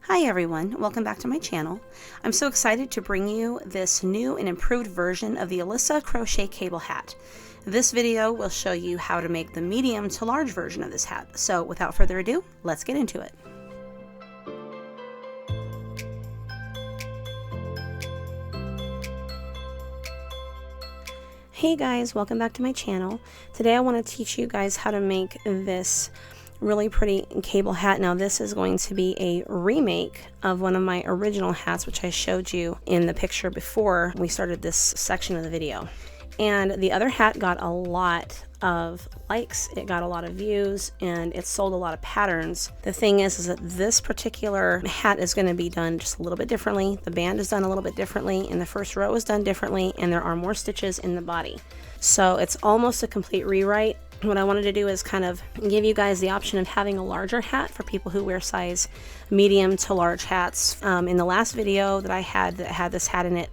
Hi everyone, welcome back to my channel. I'm so excited to bring you this new and improved version of the Alyssa crochet cable hat. This video will show you how to make the medium to large version of this hat. So without further ado, let's get into it. Hey guys, welcome back to my channel. Today I want to teach you guys how to make this really pretty cable hat. Now this is going to be a remake of one of my original hats, which I showed you in the picture before we started this section of the video. And the other hat got a lot of likes, it got a lot of views, and it sold a lot of patterns. The thing is that this particular hat is going to be done just a little bit differently. The band is done a little bit differently, and the first row is done differently, and there are more stitches in the body. So it's almost a complete rewrite. What I wanted to do is kind of give you guys the option of having a larger hat for people who wear size medium to large hats. In the last video that I had that had this hat in it,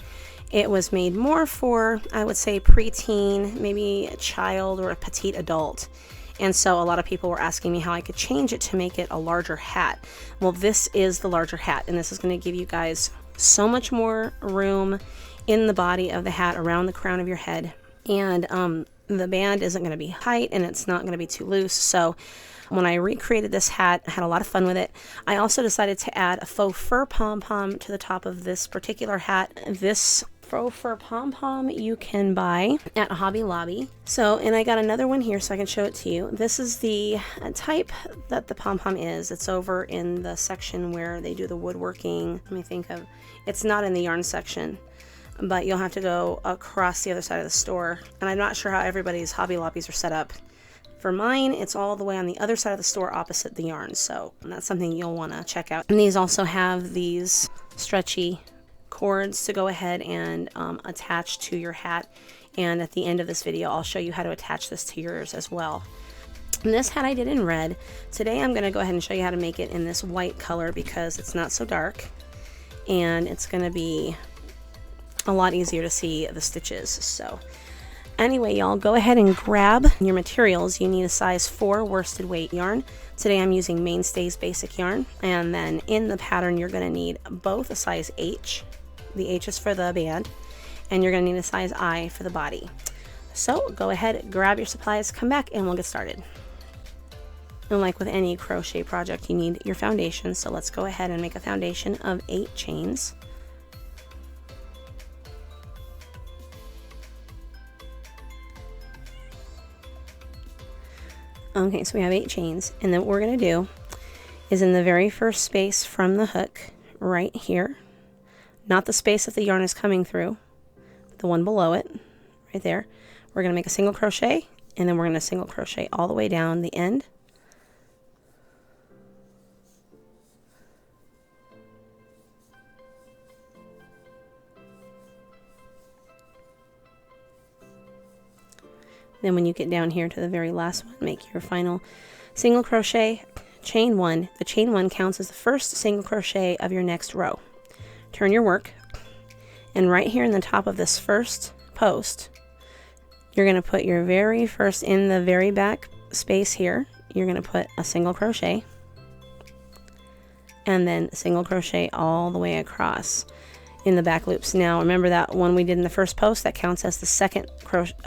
it was made more for, I would say, preteen, maybe a child or a petite adult. And so a lot of people were asking me how I could change it to make it a larger hat. Well, this is the larger hat, and this is going to give you guys so much more room in the body of the hat around the crown of your head. And the band isn't going to be tight and it's not going to be too loose. So when I recreated this hat, I had a lot of fun with it. I also decided to add a faux fur pom-pom to the top of this particular hat. This faux fur pom-pom you can buy at Hobby Lobby. So, and I got another one here so I can show it to you. This is the type that the pom-pom is. It's over in the section where they do the woodworking. Let me think of, it's not in the yarn section, but you'll have to go across the other side of the store. And I'm not sure how everybody's Hobby Lobbies are set up. For mine, it's all the way on the other side of the store opposite the yarn, so that's something you'll want to check out. And these also have these stretchy cords to go ahead and attach to your hat. And at the end of this video, I'll show you how to attach this to yours as well. And this hat I did in red. Today I'm going to go ahead and show you how to make it in this white color because it's not so dark. And it's going to be a lot easier to see the stitches. So anyway, y'all, go ahead and grab your materials. You need a size 4 worsted weight yarn. Today I'm using Mainstays basic yarn, and then in the pattern you're going to need both a size H. The H is for the band, and you're going to need a size I for the body. So go ahead, grab your supplies, come back, and we'll get started. And like with any crochet project, you need your foundation. So let's go ahead and make a foundation of 8 chains. Okay, so we have 8 chains, and then what we're going to do is in the very first space from the hook, right here, not the space that the yarn is coming through, but the one below it, right there, we're going to make a single crochet, and then we're going to single crochet all the way down the end. Then when you get down here to the very last one, make your final single crochet, chain 1. The chain 1 counts as the first single crochet of your next row. Turn your work, and right here in the top of this first post, you're going to put your very first, in the very back space here, you're going to put a single crochet, and then single crochet all the way across in the back loops. Now remember that one we did in the first post, that counts as the second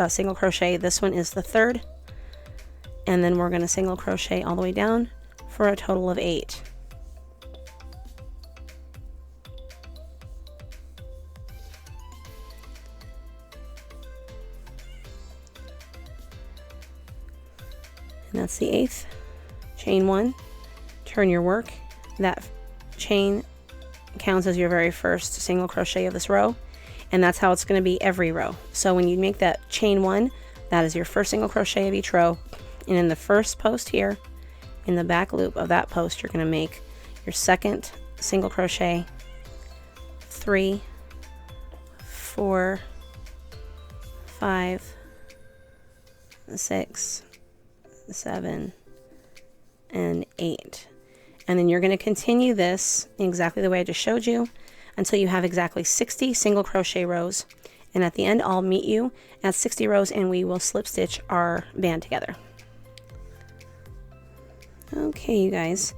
single crochet. This one is the third, and then we're going to single crochet all the way down for a total of 8. And that's the 8th. Chain 1, turn your work, that chain counts as your very first single crochet of this row, and that's how it's going to be every row. So when you make that chain 1, that is your first single crochet of each row, and in the first post here, in the back loop of that post, you're going to make your second single crochet, 3, 4, 5, 6, 7, and 8. And then you're going to continue this exactly the way I just showed you until you have exactly 60 single crochet rows. And at the end, I'll meet you at 60 rows and we will slip stitch our band together. Okay, you guys.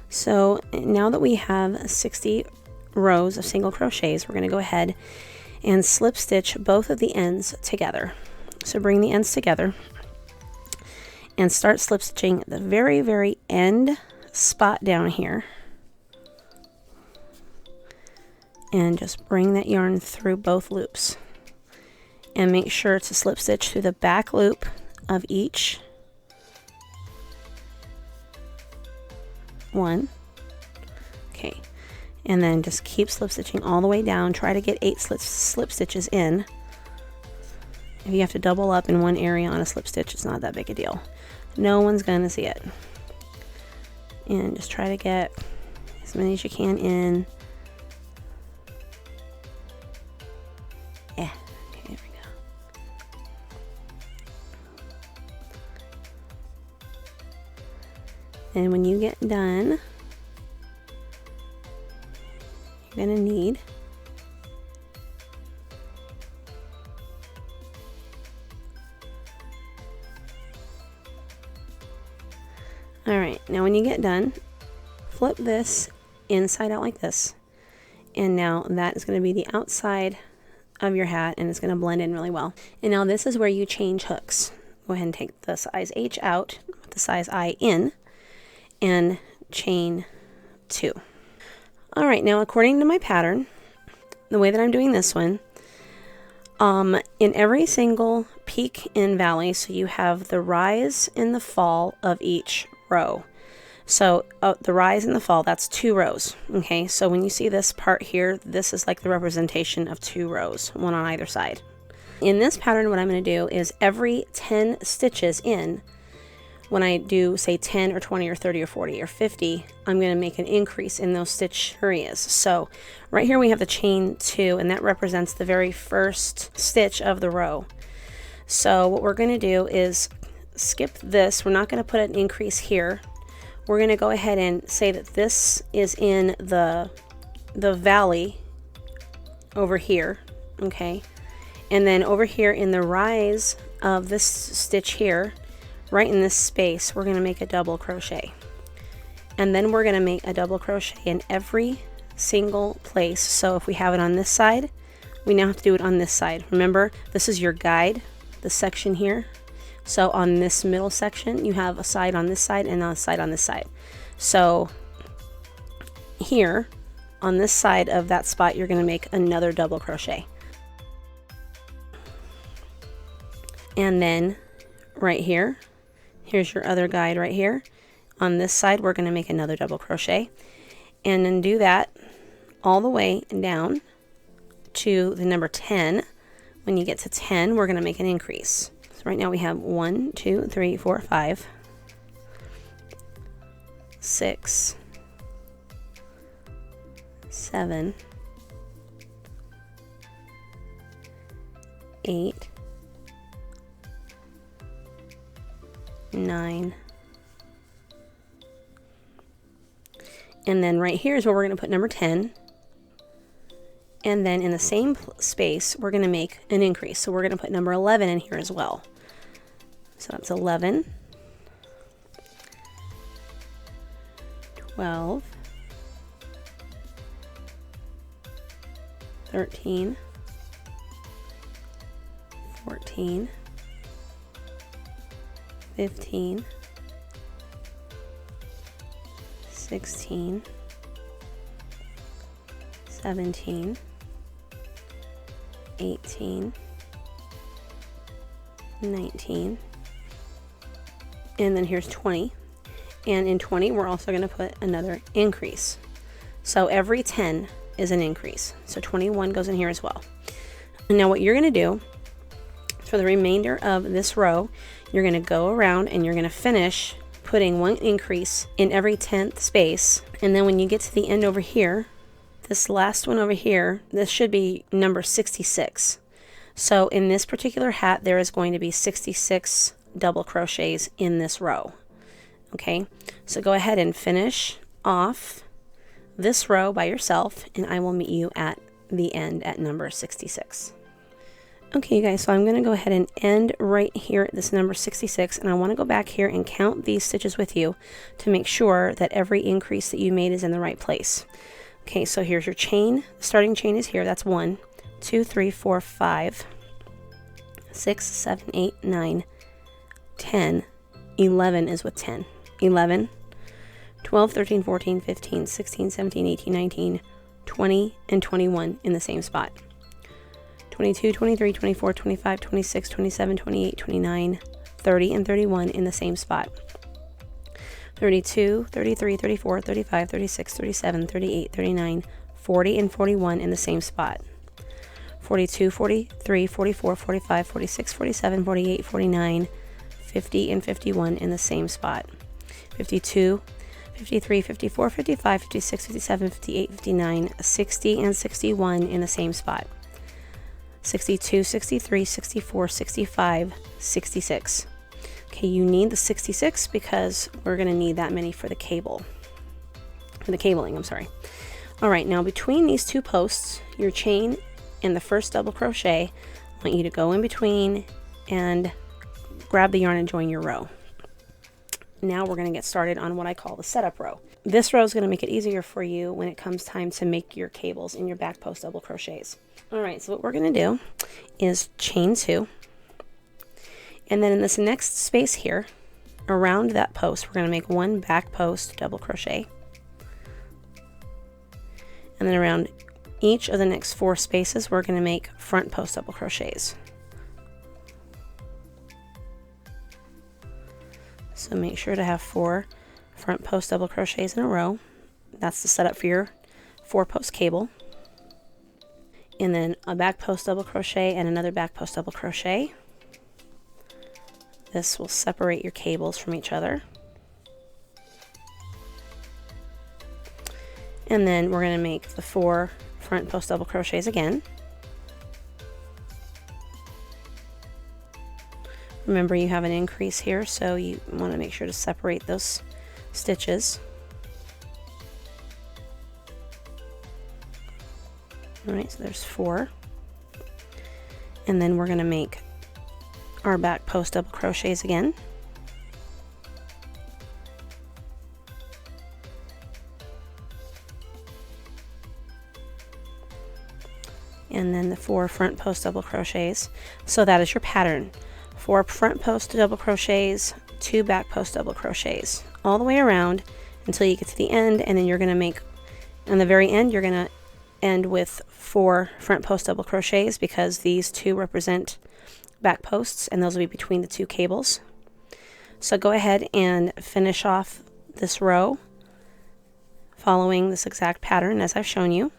So now that we have 60 rows of single crochets, we're going to go ahead and slip stitch both of the ends together. So bring the ends together and start slip stitching at the very, very end spot down here. And just bring that yarn through both loops. And make sure to slip stitch through the back loop of each one. Okay, and then just keep slip stitching all the way down. Try to get 8 slip stitches in. If you have to double up in one area on a slip stitch, it's not that big a deal. No one's gonna see it. And just try to get as many as you can in. Yeah, okay, there we go. And when you get done, you're gonna need alright, now when you get done, flip this inside out like this. And now that is going to be the outside of your hat, and it's going to blend in really well. And now this is where you change hooks. Go ahead and take the size H out, put the size I in, and chain 2. Alright, now according to my pattern, the way that I'm doing this one, in every single peak and valley, so you have the rise and the fall of each row. So the rise and the fall, that's 2 rows. Okay, so when you see this part here, this is like the representation of 2 rows, one on either side. In this pattern, what I'm going to do is every 10 stitches in, when I do say 10 or 20 or 30 or 40 or 50, I'm going to make an increase in those stitch areas. So right here we have the chain 2, and that represents the very first stitch of the row. So what we're going to do is skip this. We're not going to put an increase here. We're going to go ahead and say that this is in the valley over here, okay? And then over here in the rise of this stitch here, right in this space, we're going to make a double crochet. And then we're going to make a double crochet in every single place. So if we have it on this side, we now have to do it on this side. Remember, this is your guide, the section here. So on this middle section, you have a side on this side and a side on this side. So here, on this side of that spot, you're going to make another double crochet. And then right here, here's your other guide right here. On this side, we're going to make another double crochet. And then do that all the way down to the number 10. When you get to 10, we're going to make an increase. Right now we have 1, 2, 3, 4, 5, 6, 7, 8, 9, and then right here is where we're going to put number 10. And then in the same space, we're going to make an increase. So we're going to put number 11 in here as well. So that's 11, 12, 13, 14, 15, 16, 17, 18, 19, and then here's 20. And in 20, we're also going to put another increase. So every 10 is an increase. So 21 goes in here as well. And now what you're going to do for the remainder of this row, you're going to go around and you're going to finish putting one increase in every 10th space. And then when you get to the end over here, this last one over here, this should be number 66. So in this particular hat, there is going to be 66 double crochets in this row. Okay, so go ahead and finish off this row by yourself, and I will meet you at the end at number 66. Okay, you guys, so I'm going to go ahead and end right here at this number 66, and I want to go back here and count these stitches with you to make sure that every increase that you made is in the right place. Okay, so here's your chain. The starting chain is here. That's 1, 2, 3, 4, 5, 6, 7, 8, 9, 10, 11 is with 10. 11, 12, 13, 14, 15, 16, 17, 18, 19, 20, and 21 in the same spot. 22, 23, 24, 25, 26, 27, 28, 29, 30, and 31 in the same spot. 32, 33, 34, 35, 36, 37, 38, 39, 40, and 41 in the same spot. 42, 43, 44, 45, 46, 47, 48, 49, 50, and 51 in the same spot. 52, 53, 54, 55, 56, 57, 58, 59, 60, and 61 in the same spot. 62, 63, 64, 65, 66. Okay, you need the 66 because we're going to need that many for the cabling, I'm sorry. All right, now between these two posts, your chain and the first double crochet, I want you to go in between and grab the yarn and join your row. Now we're going to get started on what I call the setup row. This row is going to make it easier for you when it comes time to make your cables in your back post double crochets. All right, so what we're going to do is chain 2, and then in this next space here, around that post, we're going to make 1 back post double crochet, and then around each of the next 4 spaces, we're going to make front post double crochets. So make sure to have 4 front post double crochets in a row. That's the setup for your 4-post cable. And then a back post double crochet and another back post double crochet. This will separate your cables from each other. And then we're going to make the 4 front post double crochets again. Remember, you have an increase here, so you want to make sure to separate those stitches. Alright, so there's 4. And then we're going to make our back post double crochets again. And then the 4 front post double crochets. So that is your pattern. 4 front post double crochets, 2 back post double crochets, all the way around until you get to the end, and then you're going to make, on the very end, you're going to end with 4 front post double crochets because these 2 represent back posts, and those will be between the 2 cables. So go ahead and finish off this row following this exact pattern as I've shown you,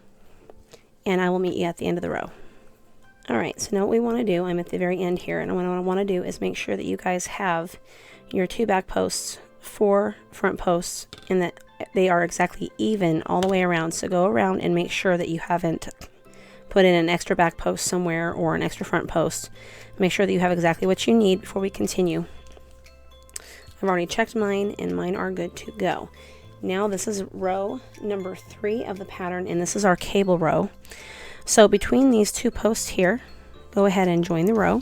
and I will meet you at the end of the row. Alright, so now what we want to do, I'm at the very end here, and what I want to do is make sure that you guys have your 2 back posts, 4 front posts, and that they are exactly even all the way around. So go around and make sure that you haven't put in an extra back post somewhere or an extra front post. Make sure that you have exactly what you need before we continue. I've already checked mine, and mine are good to go. Now this is row number 3 of the pattern, and this is our cable row. So between these 2 posts here, go ahead and join the row,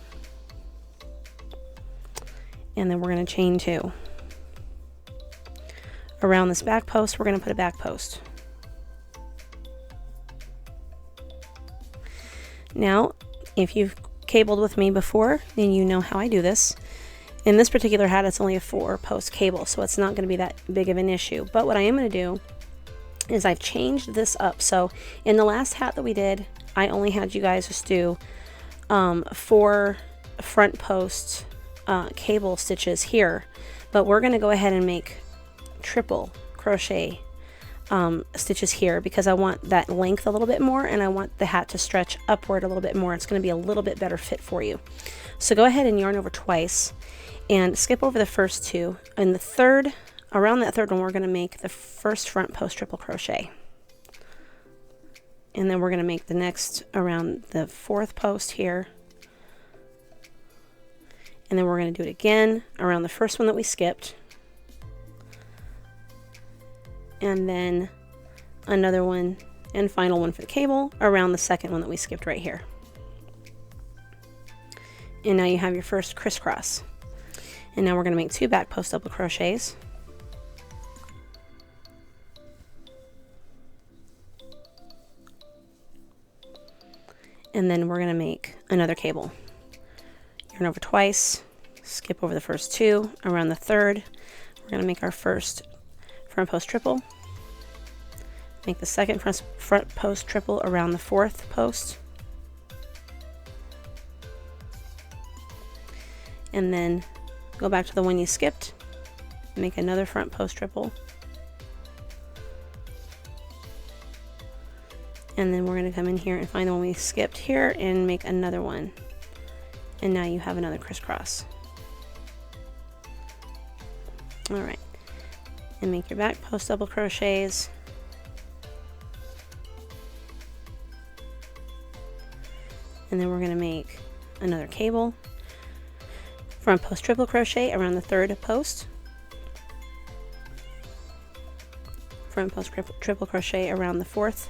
and then we're going to chain 2. Around this back post, we're going to put a back post. Now, if you've cabled with me before, then you know how I do this. In this particular hat, it's only a 4-post cable, so it's not going to be that big of an issue. But what I am going to do is I've changed this up. So in the last hat that we did, I only had you guys just do 4 front post cable stitches here, but we're going to go ahead and make triple crochet stitches here because I want that length a little bit more, and I want the hat to stretch upward a little bit more. It's going to be a little bit better fit for you. So go ahead and yarn over twice and skip over the first 2, and the third, around that third one, we're going to make the first front post triple crochet, and then we're going to make the next around the 4th post here, and then we're going to do it again around the first one that we skipped, and then another one and final one for the cable around the second one that we skipped right here. And now you have your first crisscross. And now we're going to make 2 back post double crochets. And then we're going to make another cable. Yarn over twice, skip over the first 2, around the 3rd. We're going to make our first front post triple. Make the second front post triple around the 4th post. And then go back to the one you skipped, make another front post triple. And then we're going to come in here and find the one we skipped here and make another one. And now you have another crisscross. Alright. And make your back post double crochets. And then we're going to make another cable. Front post triple crochet around the 3rd post. Front post triple crochet around the 4th.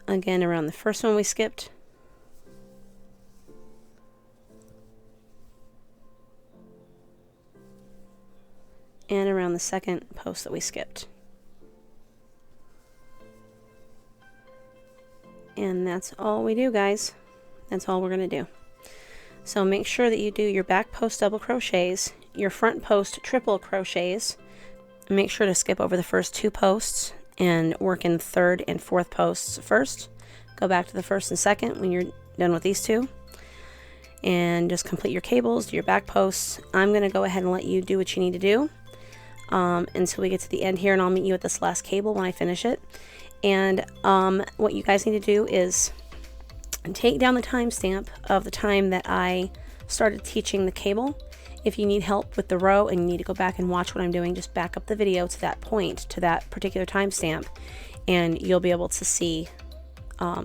Again around the first one we skipped. And around the second post that we skipped. And that's all we do, guys. That's all we're going to do. So make sure that you do your back post double crochets, your front post triple crochets. Make sure to skip over the first 2 posts and work in 3rd and 4th posts first. Go back to the 1st and 2nd when you're done with these 2. And just complete your cables, do your back posts. I'm going to go ahead and let you do what you need to do until we get to the end here, and I'll meet you at this last cable when I finish it. And what you guys need to do is take down the timestamp of the time that I started teaching the cable. If you need help with the row and you need to go back and watch what I'm doing, just back up the video to that point, to that particular timestamp, and you'll be able to see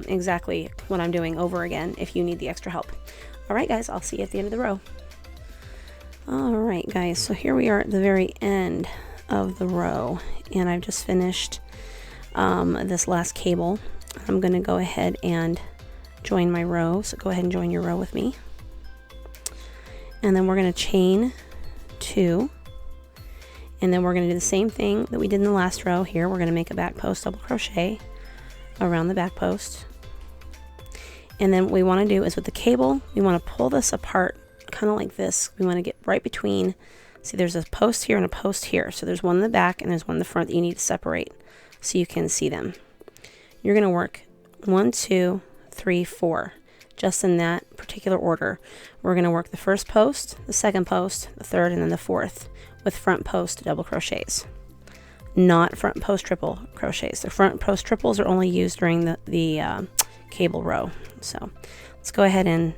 exactly what I'm doing over again if you need the extra help. Alright guys, I'll see you at the end of the row. Alright guys, so here we are at the very end of the row, and I've just finished this last cable. I'm going to go ahead and join my row, so go ahead and join your row with me. And then we're going to chain 2, and then we're going to do the same thing that we did in the last row. Here we're going to make a back post double crochet around the back post, and then what we want to do is with the cable we want to pull this apart kind of like this. We want to get right between, see there's a post here and a post here, so there's one in the back and there's one in the front that you need to separate so you can see them. You're going to work 1, 2, 3, 4, just in that particular order. We're going to work the first post, the second post, the third, and then the 4th with front post double crochets, not front post triple crochets. The front post triples are only used during the cable row. So let's go ahead and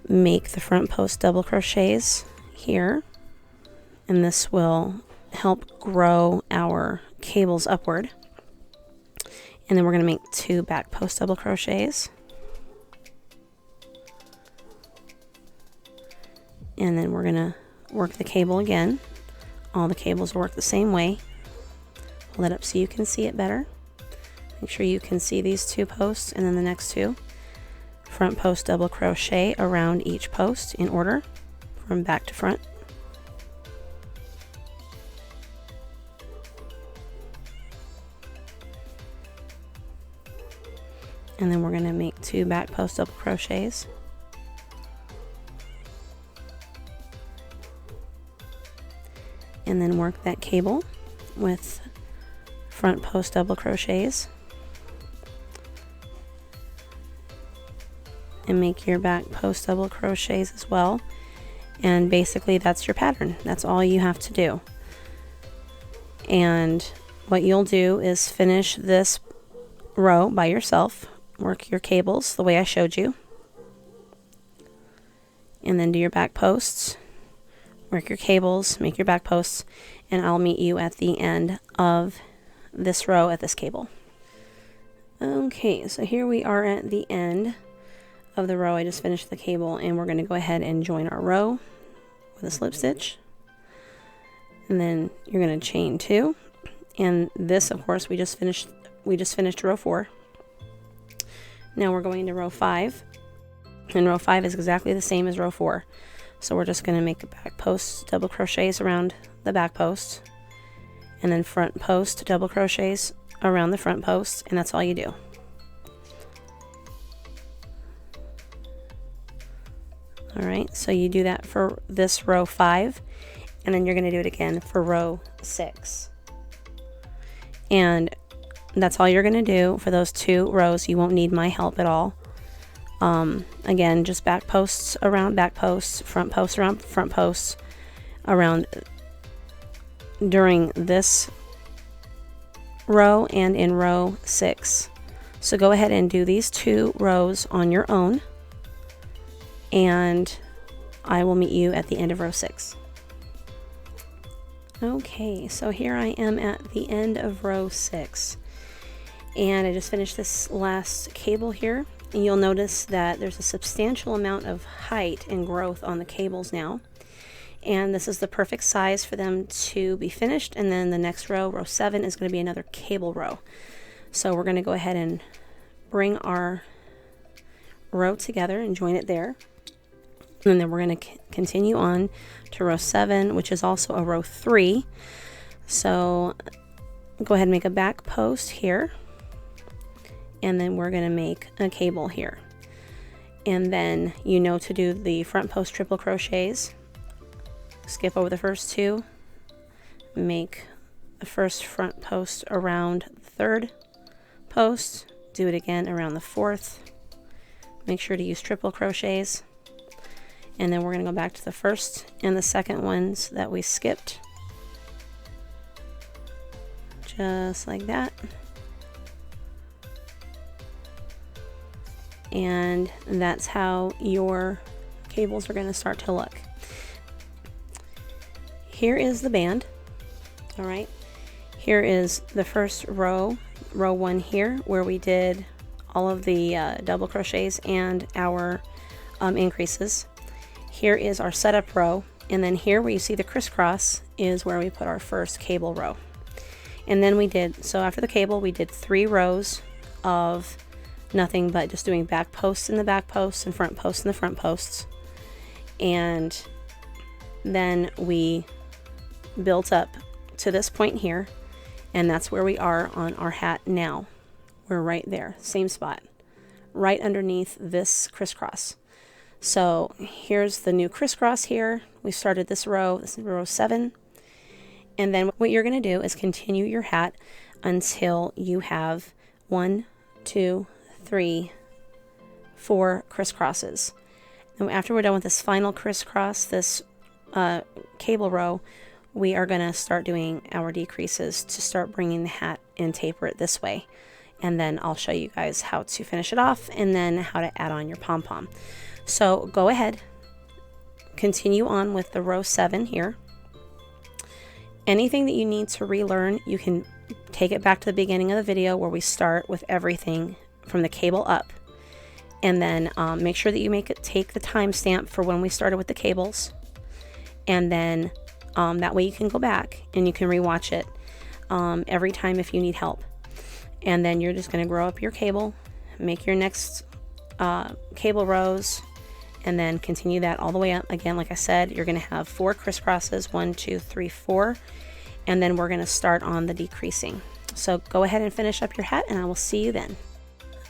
make the front post double crochets here, and this will help grow our cables upward. And then we're going to make 2 back post double crochets, and then we're going to work the cable again. All the cables will work the same way. Hold it up so you can see it better. Make sure you can see these 2 posts and then the next 2. Front post double crochet around each post in order from back to front. And then we're going to make 2 back post double crochets. And then work that cable with front post double crochets. And make your back post double crochets as well. And basically that's your pattern. That's all you have to do. And what you'll do is finish this row by yourself. Work your cables the way I showed you. And then do your back posts. Work your cables, make your back posts, and I'll meet you at the end of this row at this cable. Okay, so here we are at the end of the row. I just finished the cable, and we're going to go ahead and join our row with a slip stitch. And then you're going to chain 2. And this, of course, we just finished row 4. Now we're going to row 5, and row 5 is exactly the same as row 4. So we're just going to make a back post double crochets around the back post, and then front post double crochets around the front post, and that's all you do. Alright, so you do that for this row 5, and then you're going to do it again for row 6. And that's all you're going to do for those 2 rows. You won't need my help at all. Again, just back posts around back posts, front posts around front posts, around during this row and in row 6. So go ahead and do these 2 rows on your own, and I will meet you at the end of row 6. Okay, so here I am at the end of row 6, and I just finished this last cable here, and you'll notice that there's a substantial amount of height and growth on the cables now, and this is the perfect size for them to be finished. And then the next row, row 7, is going to be another cable row. So we're going to go ahead and bring our row together and join it there. And then we're going to continue on to row 7, which is also a row 3. So go ahead and make a back post here, and then we're going to make a cable here. And then you know to do the front post triple crochets. Skip over the first 2, make the first front post around the 3rd post, do it again around the 4th. Make sure to use triple crochets. And then we're going to go back to the first and the second ones that we skipped. Just like that. And that's how your cables are going to start to look. Here is the band. All right. Here is the first row, row 1 here, where we did all of the double crochets and our increases. Here is our setup row, and then here where you see the crisscross is where we put our first cable row. And then we did, so after the cable, we did 3 rows of nothing but just doing back posts in the back posts and front posts in the front posts. And then we built up to this point here, and that's where we are on our hat now. We're right there, same spot, right underneath this crisscross. So here's the new crisscross here. We started this row, this is row 7. And then what you're going to do is continue your hat until you have 1, 2, 3, 4 crisscrosses. And after we're done with this final crisscross, this cable row, we are going to start doing our decreases to start bringing the hat and taper it this way. And then I'll show you guys how to finish it off and then how to add on your pom-pom. So go ahead, continue on with the row 7 here. Anything that you need to relearn, you can take it back to the beginning of the video where we start with everything from the cable up. And then make sure that you take the timestamp for when we started with the cables. And then that way you can go back and you can rewatch it every time if you need help. And then you're just going to grow up your cable, make your next cable rows, and then continue that all the way up. Again, like I said, you're going to have 4 crisscrosses, 1, 2, 3, 4, and then we're going to start on the decreasing. So go ahead and finish up your hat, and I will see you then.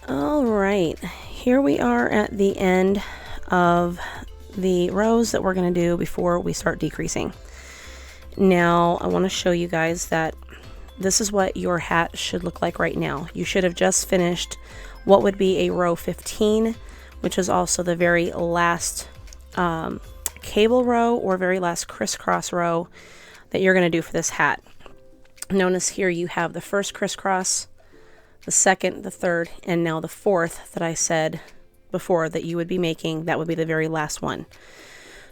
All right, here we are at the end of the rows that we're going to do before we start decreasing. Now, I want to show you guys that this is what your hat should look like right now. You should have just finished what would be a row 15, which is also the very last cable row or very last crisscross row that you're going to do for this hat. Notice here you have the first crisscross, the second, the third, and now the fourth that I said before that you would be making. That would be the very last one.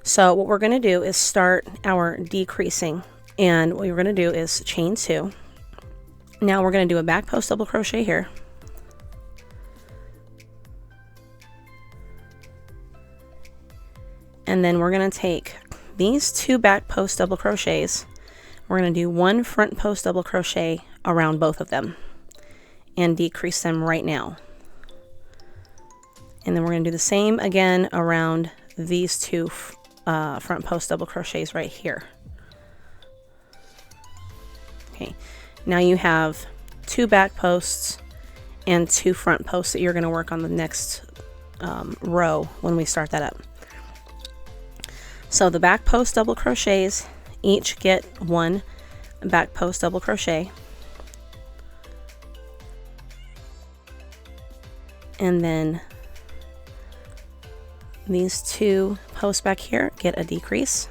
So what we're going to do is start our decreasing, and what you're going to do is chain 2. Now we're going to do a back post double crochet here. And then we're going to take these 2 back post double crochets. We're going to do 1 front post double crochet around both of them and decrease them right now. And then we're going to do the same again around these two front post double crochets right here. Okay, now you have 2 back posts and 2 front posts that you're going to work on the next row when we start that up. So the back post double crochets each get 1 back post double crochet, and then these 2 posts back here get a decrease,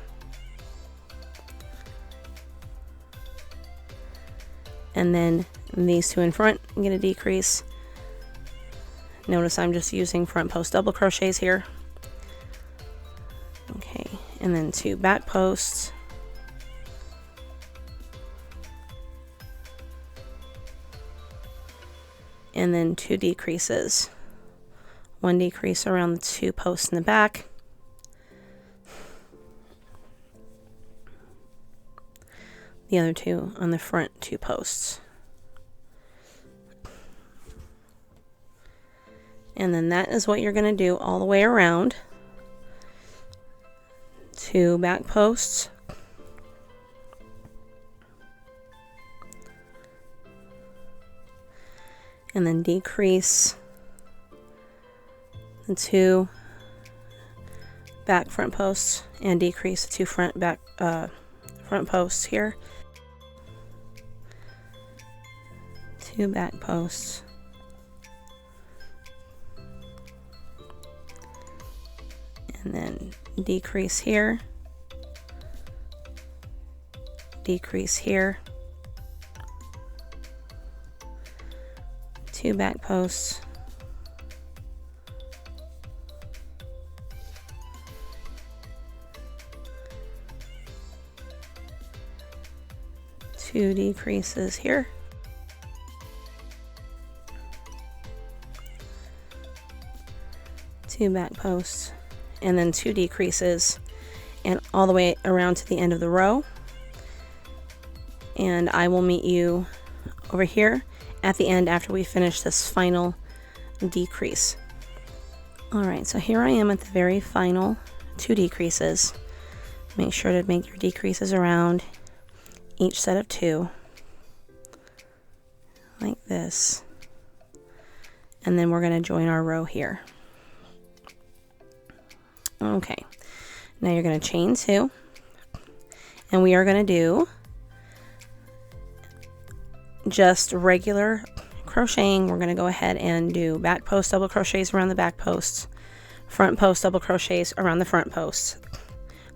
and then these 2 in front get a decrease. Notice I'm just using front post double crochets here. Okay, and then 2 back posts, and then 2 decreases. 1 decrease around the 2 posts in the back, the other 2 on the front 2 posts. And then that is what you're going to do all the way around. 2 back posts, and then decrease the 2 back front posts and decrease the 2 front posts here. 2 back posts, and then decrease here, decrease here, 2 back posts, two decreases here, two back posts, and then 2 decreases, and all the way around to the end of the row. And I will meet you over here at the end after we finish this final decrease. Alright, so here I am at the very final 2 decreases. Make sure to make your decreases around each set of 2, like this, and then we're going to join our row here. Okay, now you're going to chain 2, and we are going to do just regular crocheting. We're going to go ahead and do back post double crochets around the back posts, front post double crochets around the front posts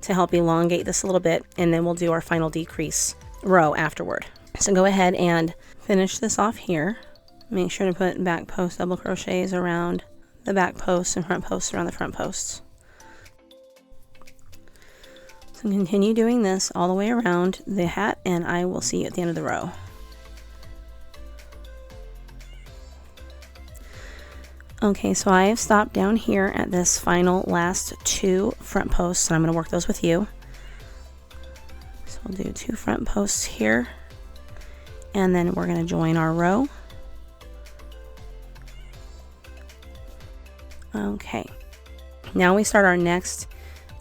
to help elongate this a little bit, and then we'll do our final decrease row afterward. So go ahead and finish this off here. Make sure to put back post double crochets around the back posts and front posts around the front posts. So continue doing this all the way around the hat, and I will see you at the end of the row. Okay, so I have stopped down here at this final last 2 front posts, and I'm going to work those with you. So we'll do 2 front posts here, and then we're going to join our row. Okay, now we start our next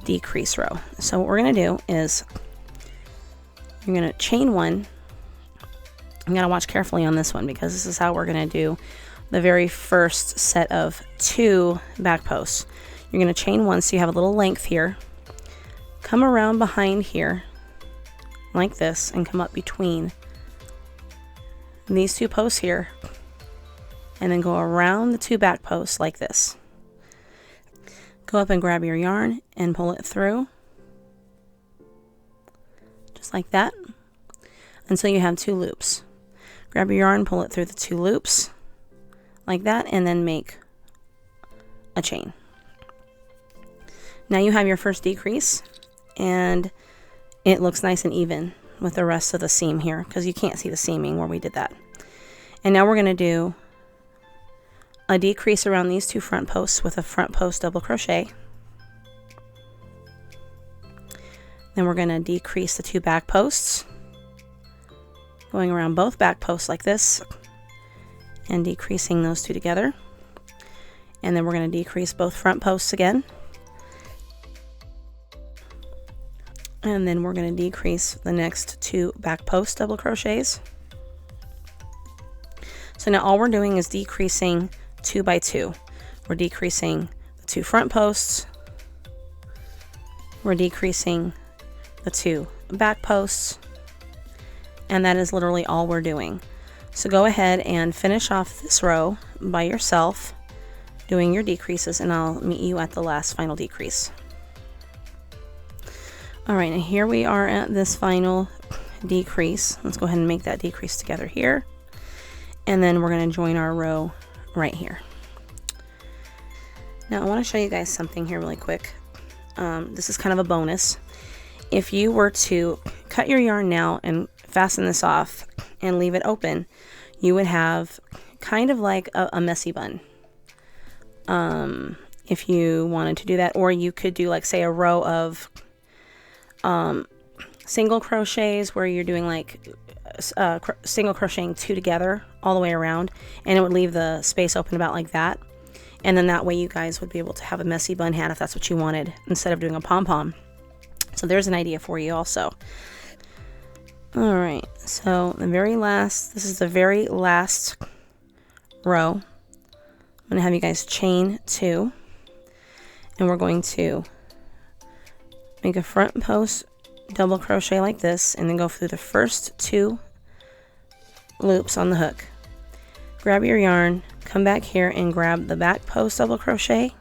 decrease row. So what we're going to do is you're going to chain 1. I'm going to watch carefully on this one because this is how we're going to do the very first set of 2 back posts. You're going to chain 1 so you have a little length here. Come around behind here like this and come up between these 2 posts here, and then go around the 2 back posts like this. Go up and grab your yarn and pull it through just like that until you have 2 loops. Grab your yarn, pull it through the 2 loops like that, and then make a chain. Now you have your first decrease, and it looks nice and even with the rest of the seam here because you can't see the seaming where we did that. And now we're going to do a decrease around these 2 front posts with a front post double crochet. Then we're going to decrease the 2 back posts, going around both back posts like this and decreasing those 2 together. And then we're going to decrease both front posts again. And then we're going to decrease the next 2 back post double crochets. So now all we're doing is decreasing 2 by 2. We're decreasing the 2 front posts. We're decreasing the 2 back posts. And that is literally all we're doing. So go ahead and finish off this row by yourself, doing your decreases, and I'll meet you at the last final decrease. Alright, and here we are at this final decrease. Let's go ahead and make that decrease together here. And then we're going to join our row right here. Now I want to show you guys something here really quick. This is kind of a bonus. If you were to cut your yarn now and fasten this off and leave it open, you would have kind of like a messy bun. If you wanted to do that, or you could do like say a row of single crochets where you're doing like single crocheting 2 together all the way around, and it would leave the space open about like that. And then that way you guys would be able to have a messy bun hat if that's what you wanted, instead of doing a pom-pom. So there's an idea for you also. Alright, so this is the very last row. I'm going to have you guys chain 2, and we're going to make a front post double crochet like this, and then go through the first 2 loops on the hook. Grab your yarn, come back here and grab the back post double crochet,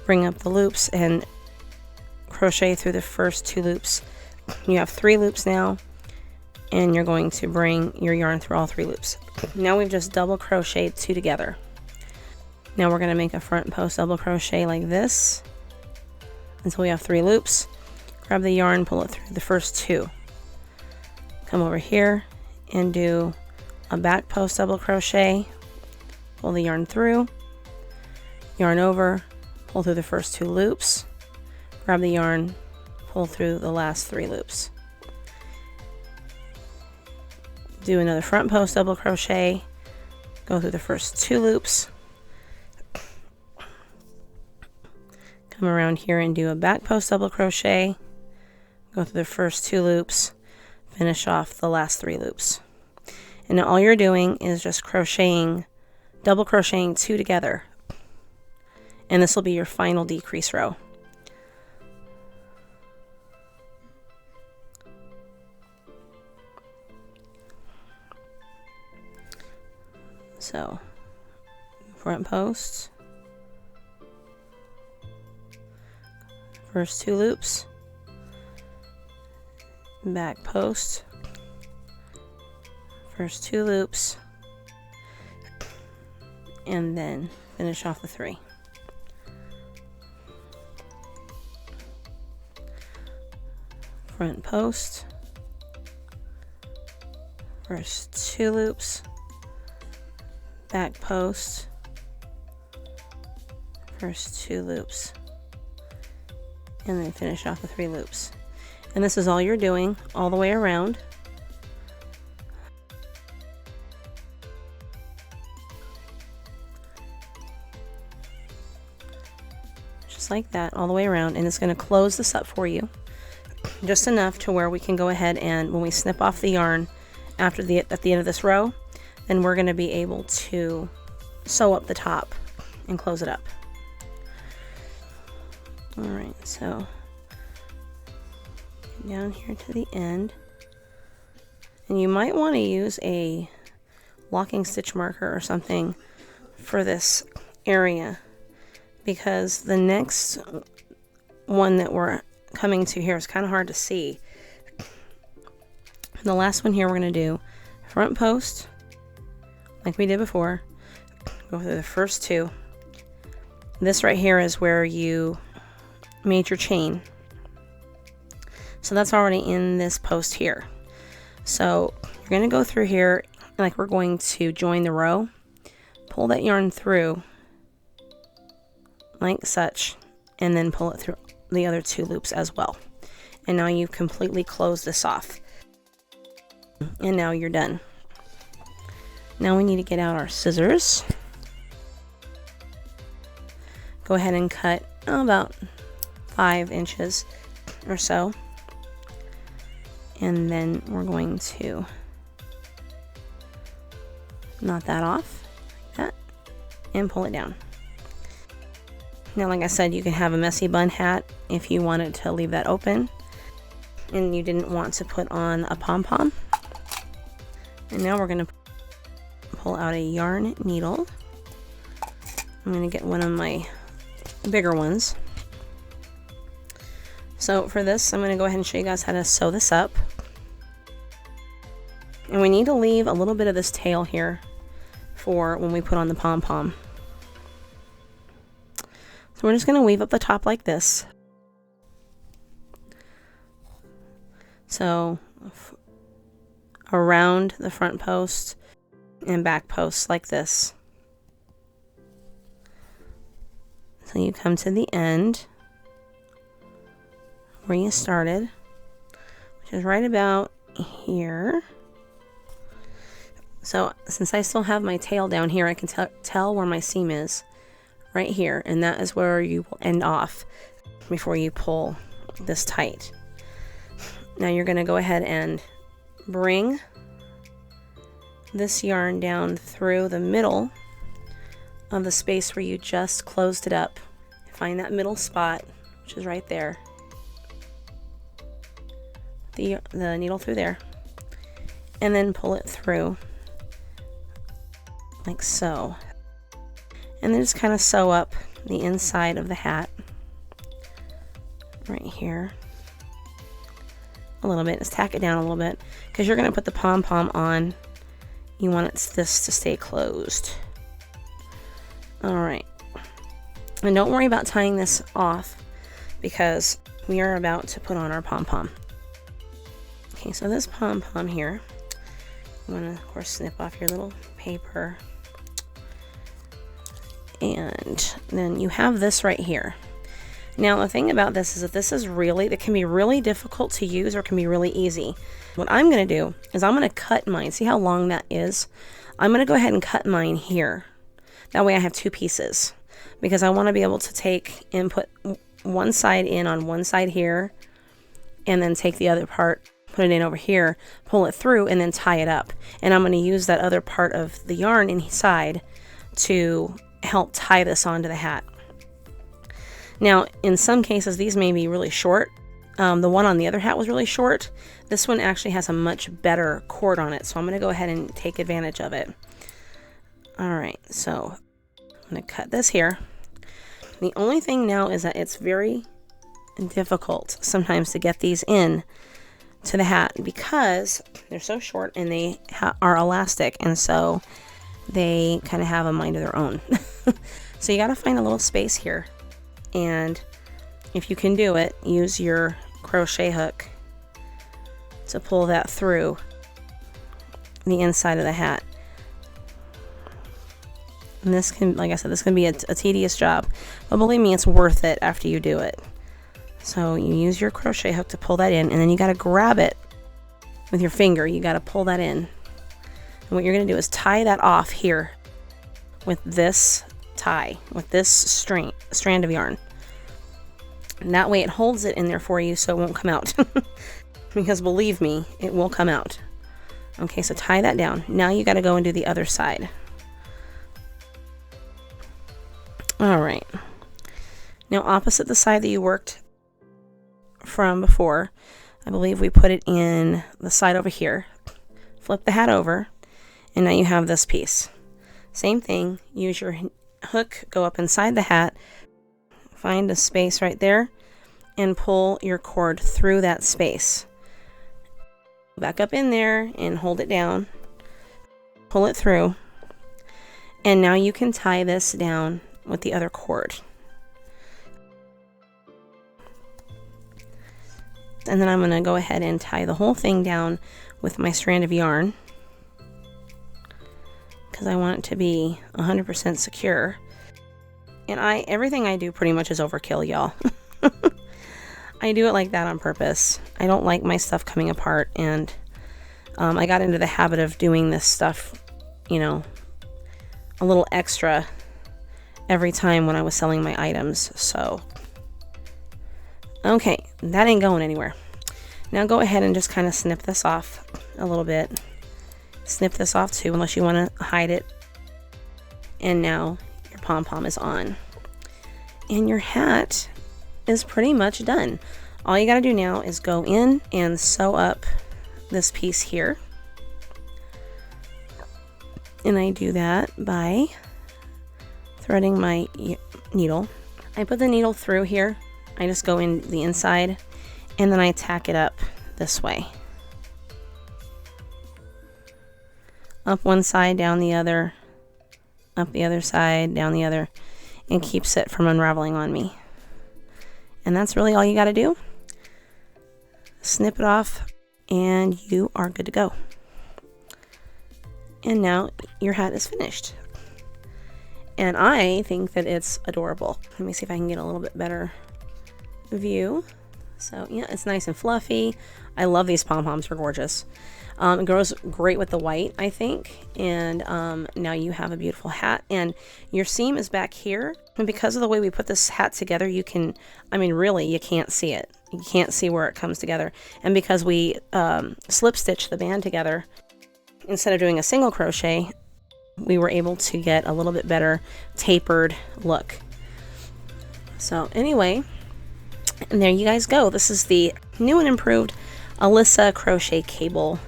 bring up the loops and crochet through the first 2 loops. You have 3 loops now, and you're going to bring your yarn through all 3 loops. Now we've just double crocheted 2 together. Now we're going to make a front post double crochet like this until we have 3 loops. Grab the yarn, pull it through the first 2. Come over here and do a back post double crochet, pull the yarn through, yarn over, pull through the first 2 loops, grab the yarn, pull through the last 3 loops. Do another front post double crochet, go through the first 2 loops, come around here and do a back post double crochet, go through the first 2 loops, finish off the last 3 loops. And now all you're doing is just crocheting, double crocheting 2 together. And this will be your final decrease row. So, front post, first 2 loops, back post, first 2 loops, and then finish off the 3. Front post, first 2 loops, back post, first 2 loops, and then finish off the 3 loops. And this is all you're doing all the way around. Just like that, all the way around, and it's going to close this up for you just enough to where we can go ahead and when we snip off the yarn at the end of this row, then we're going to be able to sew up the top and close it up. Alright, so down here to the end, and you might want to use a locking stitch marker or something for this area, because the next one that we're coming to here is kind of hard to see. The last one here we're going to do front post like we did before, go through the first 2. This right here is where you made your chain, so that's already in this post here. So you're going to go through here like we're going to join the row, pull that yarn through like such, and then pull it through the other 2 loops as well. And now you've completely closed this off, and now you're done. Now we need to get out our scissors, go ahead and cut about 5 inches or so. And then we're going to knot that off like that and pull it down. Now, like I said, you can have a messy bun hat if you wanted to leave that open and you didn't want to put on a pom-pom. And now we're going to pull out a yarn needle. I'm going to get one of my bigger ones. So for this, I'm going to go ahead and show you guys how to sew this up. And we need to leave a little bit of this tail here for when we put on the pom-pom. So we're just going to weave up the top like this. So around the front post and back post like this. So you come to the end where you started, which is right about here. So since I still have my tail down here, I can tell where my seam is right here, and that is where you will end off before you pull this tight. Now you're going to go ahead and bring this yarn down through the middle of the space where you just closed it up. Find that middle spot, which is right there. The needle through there, and then pull it through like so, and then just kind of sew up the inside of the hat right here a little bit. Just tack it down a little bit because you're going to put the pom-pom on. You want this to stay closed. Alright, and don't worry about tying this off because we are about to put on our pom-pom. Okay, so this pom-pom here, you want to of course snip off your little paper, and then you have this right here. Now the thing about this is that this is it can be really difficult to use or it can be really easy. What I'm going to do is I'm going to cut mine. See how long that is? I'm going to go ahead and cut mine here. That way I have 2 pieces because I want to be able to take and put one side in on one side here and then take the other part, put it in over here, pull it through, and then tie it up. And I'm going to use that other part of the yarn inside to help tie this onto the hat. Now, in some cases, these may be really short. The one on the other hat was really short. This one actually has a much better cord on it, so I'm going to go ahead and take advantage of it. Alright, so I'm going to cut this here. The only thing now is that it's very difficult sometimes to get these in to the hat because they're so short and they are elastic, and so they kind of have a mind of their own. So you got to find a little space here, and if you can do it, use your crochet hook to pull that through the inside of the hat. And this can, like I said, this can be a tedious job, but believe me, it's worth it after you do it. So you use your crochet hook to pull that in, and then you got to grab it with your finger. You got to pull that in. And what you're going to do is tie that off here with this strand of yarn. And that way it holds it in there for you so it won't come out. Because believe me, it will come out. Okay, so tie that down. Now you got to go and do the other side. Alright. Now opposite the side that you worked from before, I believe we put it in the side over here. Flip the hat over, and now you have this piece. Same thing, use your hook, go up inside the hat, find a space right there, and pull your cord through that space. Back up in there and hold it down, pull it through, and now you can tie this down with the other cord. And then I'm going to go ahead and tie the whole thing down with my strand of yarn because I want it to be 100% secure. And everything I do pretty much is overkill, y'all. I do it like that on purpose. I don't like my stuff coming apart, and I got into the habit of doing this stuff, you know, a little extra every time when I was selling my items. So, okay, that ain't going anywhere. Now go ahead and just kind of snip this off a little bit. Snip this off too, unless you want to hide it. And now your pom-pom is on. And your hat is pretty much done. All you got to do now is go in and sew up this piece here. And I do that by threading my needle. I put the needle through here. I just go in the inside and then I tack it up this way. Up one side, down the other, up the other side, down the other, and keeps it from unraveling on me. And that's really all you got to do. Snip it off and you are good to go. And now your hat is finished. And I think that it's adorable. Let me see if I can get a little bit better view. So yeah, it's nice and fluffy. I love these pom-poms, they're gorgeous. It goes great with the white, I think. And now you have a beautiful hat. And your seam is back here. And because of the way we put this hat together, you can, I mean, really, you can't see it. You can't see where it comes together. And because we slip stitch the band together, instead of doing a single crochet, we were able to get a little bit better tapered look. So anyway, and there you guys go. This is the new and improved Alyssa crochet cable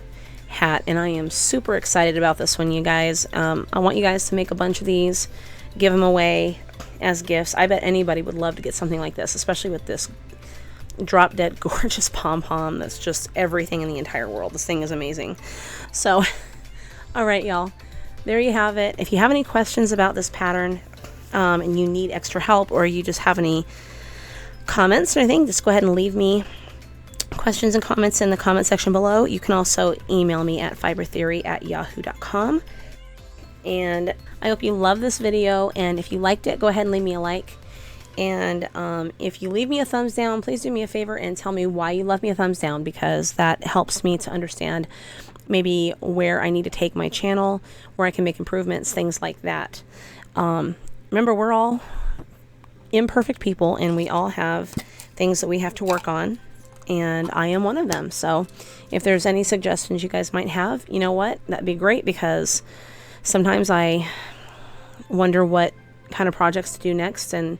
hat, and I am super excited about this one, you guys. I want you guys to make a bunch of these, give them away as gifts. I bet anybody would love to get something like this, especially with this drop dead gorgeous pom-pom that's just everything in the entire world. This thing is amazing. So all right, y'all, there you have it. If you have any questions about this pattern and you need extra help, or you just have any comments or anything, just go ahead and leave me questions and comments in the comment section below. You can also email me at fibertheory@yahoo.com. And I hope you love this video, and if you liked it, go ahead and leave me a like. And if you leave me a thumbs down, please do me a favor and tell me why you left me a thumbs down, because that helps me to understand maybe where I need to take my channel, where I can make improvements, things like that. Remember, we're all imperfect people and we all have things that we have to work on, and I am one of them. So if there's any suggestions you guys might have, you know what, that'd be great, because sometimes I wonder what kind of projects to do next and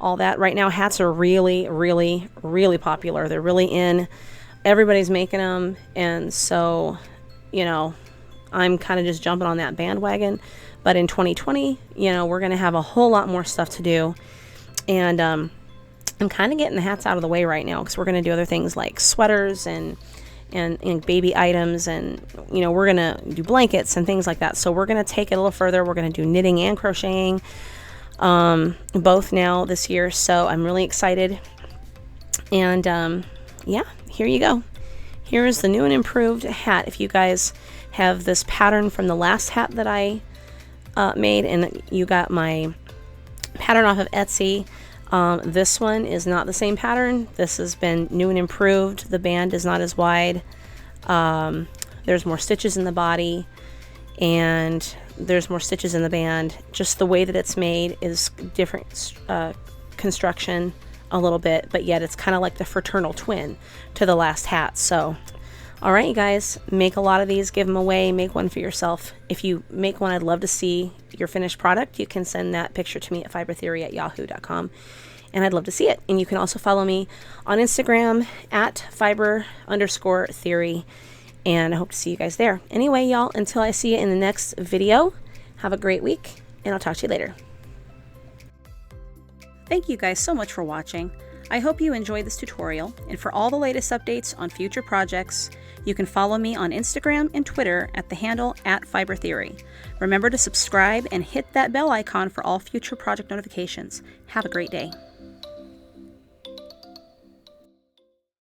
all that. Right now, hats are really, really, really popular. They're really in. Everybody's making them, and so, you know, I'm kind of just jumping on that bandwagon. But in 2020, you know, we're going to have a whole lot more stuff to do, and I'm kind of getting the hats out of the way right now, because we're going to do other things like sweaters and baby items, and, you know, we're going to do blankets and things like that. So we're going to take it a little further. We're going to do knitting and crocheting, both now this year. So I'm really excited. And yeah, here you go. Here is the new and improved hat. If you guys have this pattern from the last hat that I made, and you got my pattern off of Etsy, this one is not the same pattern. This has been new and improved. The band is not as wide. There's more stitches in the body, and there's more stitches in the band. Just the way that it's made is different construction a little bit, but yet it's kind of like the fraternal twin to the last hat. So all right, you guys, make a lot of these, give them away, make one for yourself. If you make one, I'd love to see your finished product. You can send that picture to me at fibertheory@yahoo.com, and I'd love to see it. And you can also follow me on Instagram at fiber_theory, and I hope to see you guys there. Anyway, y'all, until I see you in the next video, have a great week, and I'll talk to you later. Thank you guys so much for watching. I hope you enjoyed this tutorial, and for all the latest updates on future projects, you can follow me on Instagram and Twitter at the handle @fibertheory. Remember to subscribe and hit that bell icon for all future project notifications. Have a great day.